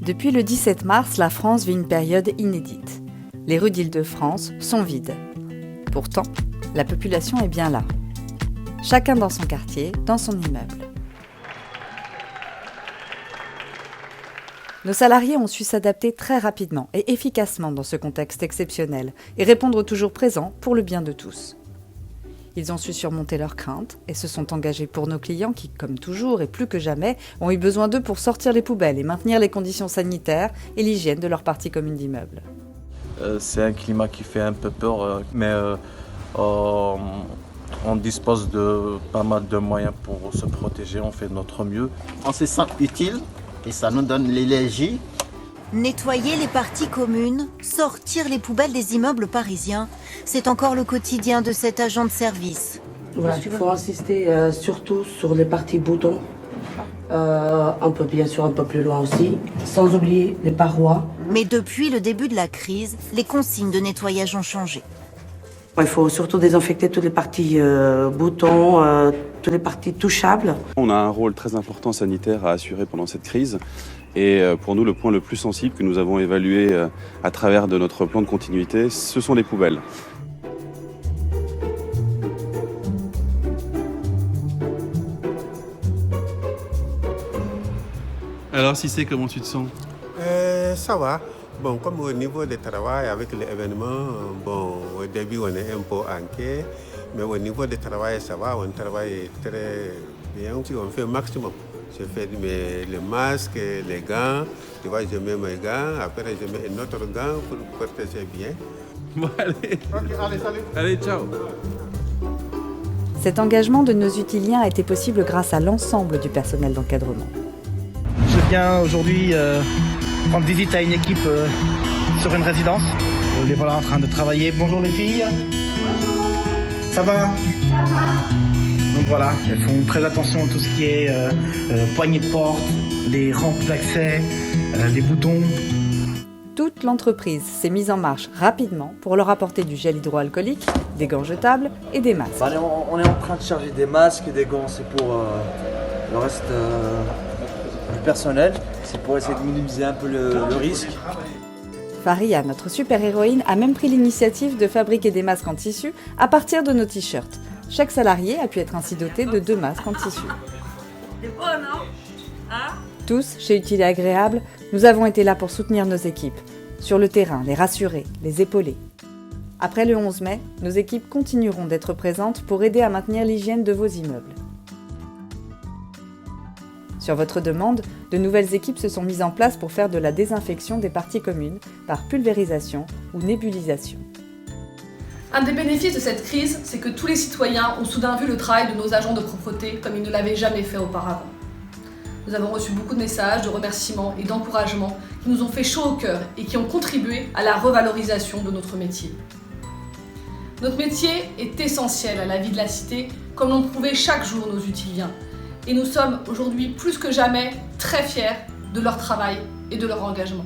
Depuis le 17 mars, la France vit une période inédite. Les rues d'Île-de-France sont vides. Pourtant, la population est bien là. Chacun dans son quartier, dans son immeuble. Nos salariés ont su s'adapter très rapidement et efficacement dans ce contexte exceptionnel et répondre toujours présent pour le bien de tous. Ils ont su surmonter leurs craintes et se sont engagés pour nos clients qui, comme toujours et plus que jamais, ont eu besoin d'eux pour sortir les poubelles et maintenir les conditions sanitaires et l'hygiène de leur partie commune d'immeuble. C'est un climat qui fait un peu peur, mais on dispose de pas mal de moyens pour se protéger, on fait de notre mieux. On se sent utile et ça nous donne l'énergie. Nettoyer les parties communes, sortir les poubelles des immeubles parisiens, c'est encore le quotidien de cet agent de service. Voilà, il faut insister surtout sur les parties boutons, un peu bien sûr un peu plus loin aussi, sans oublier les parois. Mais depuis le début de la crise, les consignes de nettoyage ont changé. Il faut surtout désinfecter toutes les parties boutons, toutes les parties touchables. On a un rôle très important sanitaire à assurer pendant cette crise. Et pour nous, le point le plus sensible que nous avons évalué à travers de notre plan de continuité, ce sont les poubelles. Alors Cissé, comment tu te sens? Ça va. Bon, comme au niveau du travail avec l'événement, bon, au début on est un peu inquiet, mais au niveau du travail ça va, on travaille très bien, on fait le maximum. Je fais les masques, les gants, tu vois, je mets mes gants, après je mets un autre gant pour protéger bien. Bon, allez. Okay, allez, salut. Allez, ciao. Cet engagement de nos utiliens a été possible grâce à l'ensemble du personnel d'encadrement. Je viens aujourd'hui rendre visite à une équipe sur une résidence. Les voilà en train de travailler. Bonjour les filles. Ça va? Donc voilà, elles font très attention à tout ce qui est poignées de porte, les rampes d'accès, les boutons. Toute l'entreprise s'est mise en marche rapidement pour leur apporter du gel hydroalcoolique, des gants jetables et des masques. On est en train de charger des masques et des gants, c'est pour le reste du personnel, c'est pour essayer de minimiser un peu le risque. Faria, notre super-héroïne, a même pris l'initiative de fabriquer des masques en tissu à partir de nos t-shirts. Chaque salarié a pu être ainsi doté de 2 masques en tissu. C'est beau, non? Tous, chez Utile et Agréable, nous avons été là pour soutenir nos équipes. Sur le terrain, les rassurer, les épauler. Après le 11 mai, nos équipes continueront d'être présentes pour aider à maintenir l'hygiène de vos immeubles. Sur votre demande, de nouvelles équipes se sont mises en place pour faire de la désinfection des parties communes par pulvérisation ou nébulisation. Un des bénéfices de cette crise, c'est que tous les citoyens ont soudain vu le travail de nos agents de propreté comme ils ne l'avaient jamais fait auparavant. Nous avons reçu beaucoup de messages de remerciements et d'encouragements qui nous ont fait chaud au cœur et qui ont contribué à la revalorisation de notre métier. Notre métier est essentiel à la vie de la cité, comme l'ont prouvé chaque jour nos utiliens. Et nous sommes aujourd'hui plus que jamais très fiers de leur travail et de leur engagement.